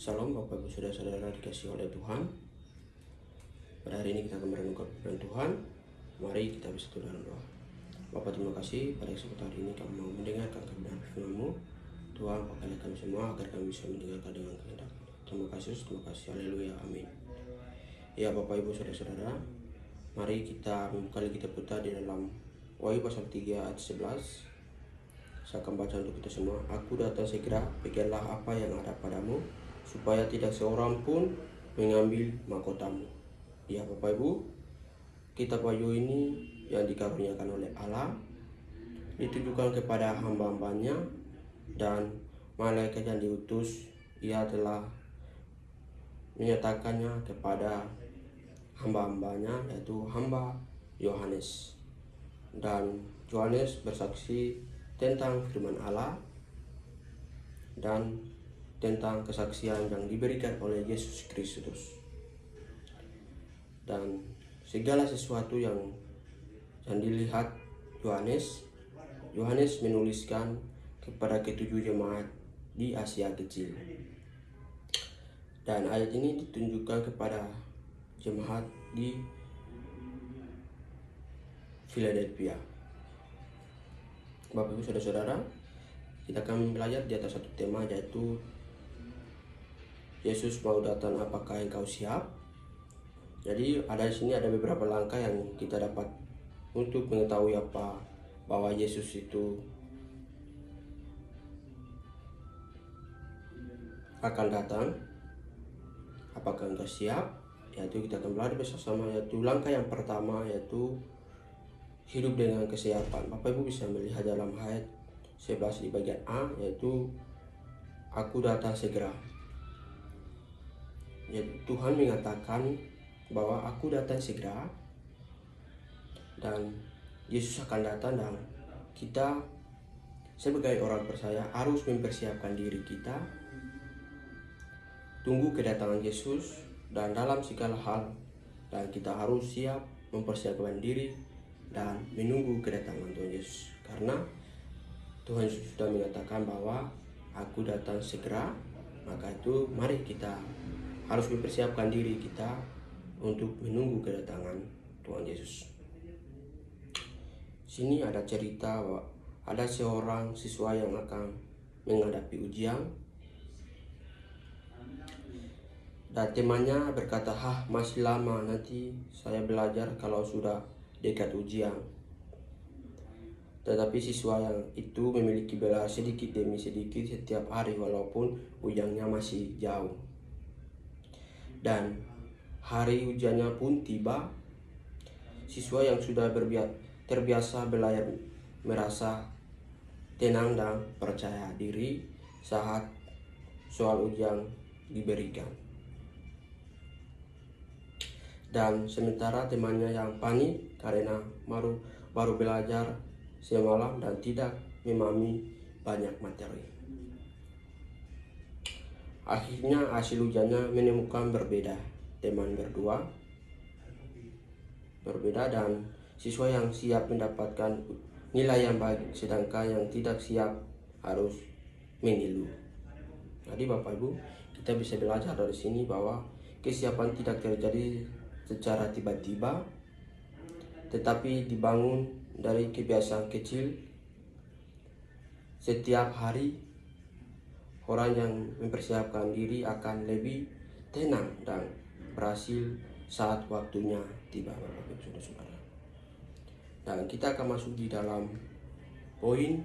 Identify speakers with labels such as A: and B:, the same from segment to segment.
A: Salam Bapak Ibu Saudara-saudara dikasih oleh Tuhan. Pada hari ini kita akan merenungkan firman Tuhan. Mari kita bersatu dalam doa. Bapak, terima kasih pada kesempatan hari ini kami mau mendengarkan kebenaran firman-Mu. Tuhan, pakailah kami semua agar kami bisa mendengarkan dengan kehendak. Terima kasih, haleluya, amin. Ya Bapak Ibu Saudara-saudara, mari kita membuka kita putar di dalam Wahyu pasal 3 ayat 11. Saya akan baca untuk kita semua. Aku datang segera, peganglah apa yang ada padamu, supaya tidak seorang pun mengambil mahkotamu. Ya Bapak Ibu, kitab Wahyu ini yang dikaruniakan oleh Allah ditujukan kepada hamba-hambanya, dan malaikat yang diutus ia telah menyatakannya kepada hamba-hambanya, yaitu hamba Yohanes. Dan Yohanes bersaksi tentang firman Allah dan tentang kesaksian yang diberikan oleh Yesus Kristus. Dan segala sesuatu yang dilihat Yohanes menuliskan kepada ketujuh jemaat di Asia Kecil. Dan ayat ini ditunjukkan kepada jemaat di Philadelphia. Bapak Ibu Saudara-saudara, kita akan belajar di atas satu tema, yaitu Yesus mau datang, apakah engkau siap? Jadi di sini ada beberapa langkah yang kita dapat untuk mengetahui bahwa Yesus itu akan datang. Apakah engkau siap? Yaitu kita akan belajar bersama, yaitu langkah yang pertama yaitu hidup dengan kesiapan. Bapak Ibu bisa melihat dalam ayat 11 di bagian A, yaitu aku datang segera. Yaitu Tuhan mengatakan bahwa aku datang segera, dan Yesus akan datang, dan kita sebagai orang percaya harus mempersiapkan diri kita tunggu kedatangan Yesus, dan dalam segala hal dan kita harus siap mempersiapkan diri dan menunggu kedatangan Tuhan Yesus, karena Tuhan Yesus sudah mengatakan bahwa aku datang segera. Maka itu mari kita harus mempersiapkan diri kita untuk menunggu kedatangan Tuhan Yesus. Sini ada cerita bahwa ada seorang siswa yang akan menghadapi ujian, dan temannya berkata, masih lama, nanti saya belajar kalau sudah dekat ujian. Tetapi siswa yang itu memiliki belajar sedikit demi sedikit setiap hari, walaupun ujiannya masih jauh. Dan hari ujiannya pun tiba. Siswa yang sudah terbiasa belajar merasa tenang dan percaya diri saat soal ujian diberikan. Dan sementara temannya yang panik karena baru belajar semalam dan tidak memahami banyak materi. Akhirnya hasil ujiannya menemukan berbeda. Teman berdua berbeda, dan siswa yang siap mendapatkan nilai yang baik, sedangkan yang tidak siap harus mengeluh. Jadi Bapak Ibu, kita bisa belajar dari sini bahwa kesiapan tidak terjadi secara tiba-tiba, tetapi dibangun dari kebiasaan kecil. Setiap hari orang yang mempersiapkan diri akan lebih tenang dan berhasil saat waktunya tiba, Bapak Ibu Saudara-saudara. Dan kita akan masuk di dalam poin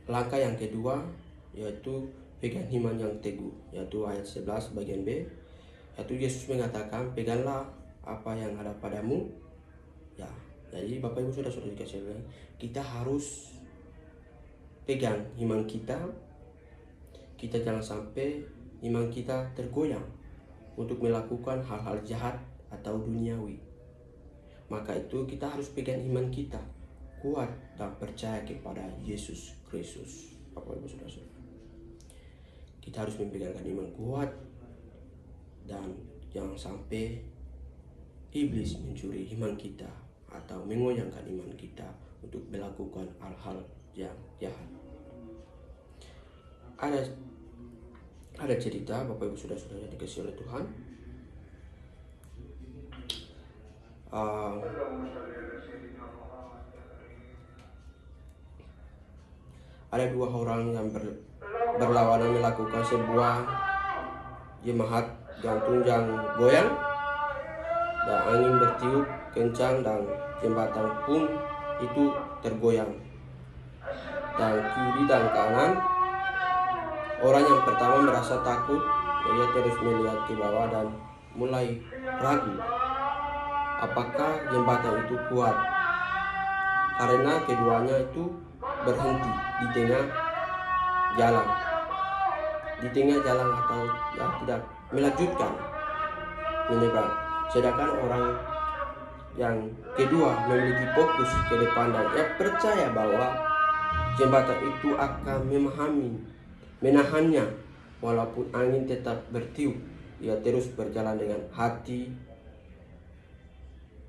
A: langkah yang kedua, yaitu pegang iman yang teguh, yaitu ayat 11 bagian B. Yaitu Yesus mengatakan, peganglah apa yang ada padamu. Ya, jadi Bapak Ibu Saudara-saudara dikasih Allah, kita harus pegang iman kita. Kita jangan sampai iman kita tergoyang untuk melakukan hal-hal jahat atau duniawi. Maka itu kita harus pegang iman kita kuat dan percaya kepada Yesus Kristus. Bapak Ibu Saudara-saudara, kita harus memegangkan iman kuat, dan jangan sampai iblis mencuri iman kita atau mengoyangkan iman kita untuk melakukan hal-hal yang jahat. Ada ada cerita Bapak Ibu Saudara-saudara yang dikasihi oleh Tuhan. Ada dua orang yang berlawanan melakukan sebuah jemaat gantung yang goyang, dan angin bertiup kencang dan jembatan pun itu tergoyang. Dan kiri dan kanan, orang yang pertama merasa takut. Ia terus melihat ke bawah dan mulai ragu apakah jembatan itu kuat, karena keduanya itu berhenti di tengah jalan. Di tengah jalan atau tidak melanjutkan menyeberang. Sedangkan orang yang kedua memiliki fokus ke depan dan ia percaya bahwa jembatan itu akan menahannya walaupun angin tetap bertiup. Ia terus berjalan dengan hati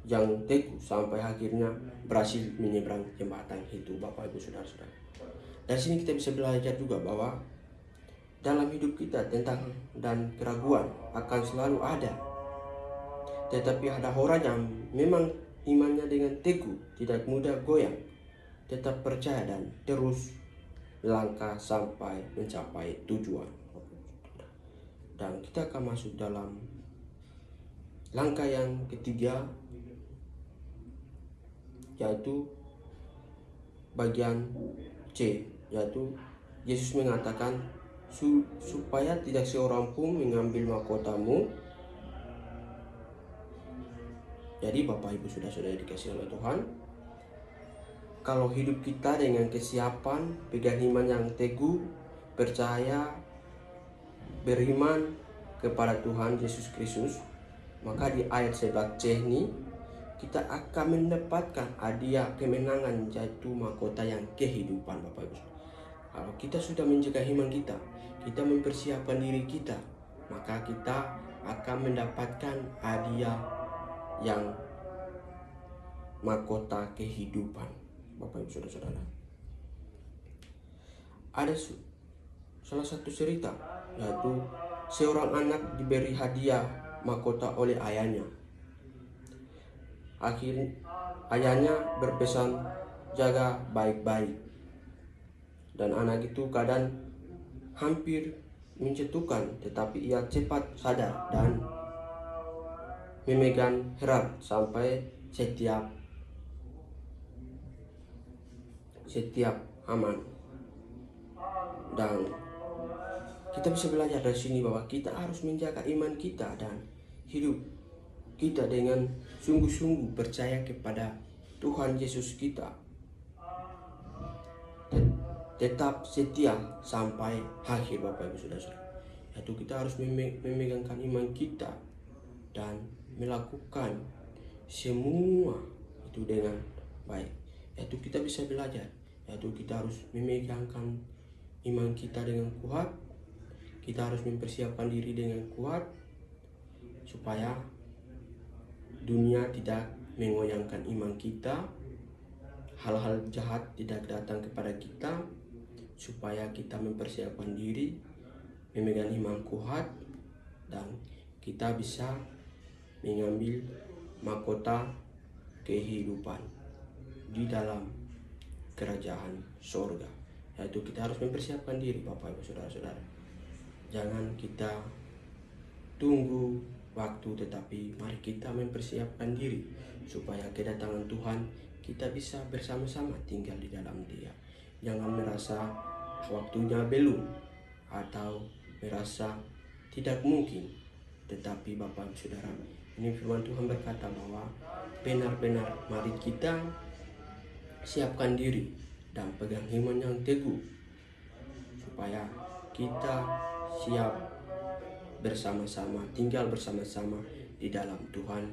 A: yang teguh sampai akhirnya berhasil menyeberang jembatan itu, Bapak Ibu Saudara-saudara. Dari sini kita bisa belajar juga bahwa dalam hidup kita tentang dan keraguan akan selalu ada. Tetapi ada orang yang memang imannya dengan teguh, tidak mudah goyang, tetap percaya dan terus langkah sampai mencapai tujuan. Dan kita akan masuk dalam langkah yang ketiga, yaitu bagian C, yaitu Yesus mengatakan supaya tidak seorang pun mengambil mahkotamu. Jadi Bapak Ibu Saudara-saudara dikasihi oleh Tuhan, kalau hidup kita dengan kesiapan, pegang iman yang teguh, percaya, beriman kepada Tuhan Yesus Kristus, maka di ayat 11C ini kita akan mendapatkan hadiah kemenangan, yaitu mahkota yang kehidupan, Bapak Ibu. Kalau kita sudah menjaga iman kita, kita mempersiapkan diri kita, maka kita akan mendapatkan hadiah yang mahkota kehidupan, Bapak Ibu Saudara-saudara. Ada salah satu cerita, yaitu seorang anak diberi hadiah mahkota oleh ayahnya. Akhirnya ayahnya berpesan jaga baik-baik, dan anak itu kadang hampir menjatuhkan, tetapi ia cepat sadar dan memegang erat sampai setiap aman. Dan kita bisa belajar dari sini bahwa kita harus menjaga iman kita dan hidup kita dengan sungguh-sungguh percaya kepada Tuhan Yesus kita, tetap setia sampai akhir, Bapak Ibu Saudara. Yaitu kita harus memegangkan iman kita dan melakukan semua itu dengan baik. Yaitu kita bisa belajar, yaitu kita harus memegangkan iman kita dengan kuat. Kita harus mempersiapkan diri dengan kuat supaya dunia tidak mengoyangkan iman kita, hal-hal jahat tidak datang kepada kita, supaya kita mempersiapkan diri, memegang iman kuat, dan kita bisa mengambil mahkota kehidupan di dalam kerajaan sorga. Yaitu kita harus mempersiapkan diri, Bapak Ibu Saudara-saudara. Jangan kita tunggu waktu, tetapi mari kita mempersiapkan diri supaya kedatangan Tuhan kita bisa bersama-sama tinggal di dalam Dia. Jangan merasa waktunya belum atau merasa tidak mungkin, tetapi Bapak Ibu Saudara, ini firman Tuhan berkata bahwa benar-benar mari kita siapkan diri dan pegang iman yang teguh supaya kita siap bersama-sama, tinggal bersama-sama di dalam Tuhan.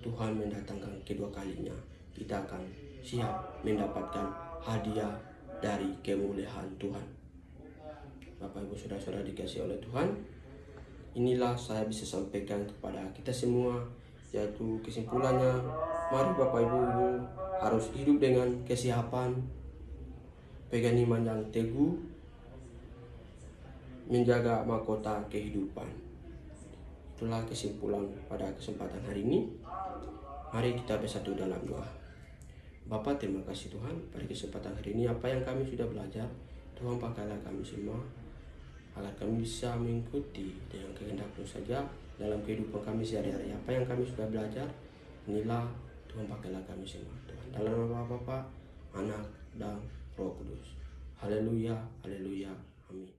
A: Tuhan mendatangkan kedua kalinya, kita akan siap mendapatkan hadiah dari kemuliaan Tuhan. Bapak Ibu Saudara-saudara dikasihi oleh Tuhan, inilah saya bisa sampaikan kepada kita semua, yaitu kesimpulannya, mari Bapak Ibu harus hidup dengan kesiapan, pegang iman yang teguh, menjaga mahkota kehidupan. Itulah kesimpulan pada kesempatan hari ini. Mari kita bersatu dalam doa. Bapa, terima kasih Tuhan pada kesempatan hari ini. Apa yang kami sudah belajar, Tuhan pakailah kami semua agar kami bisa mengikuti dengan kehendak-Mu saja dalam kehidupan kami sehari-hari. Apa yang kami sudah belajar, inilah Tuhan pakailah kami semua Tuhan. Dalam nama Bapa, Anak, dan Roh Kudus. Haleluya, haleluya, amin.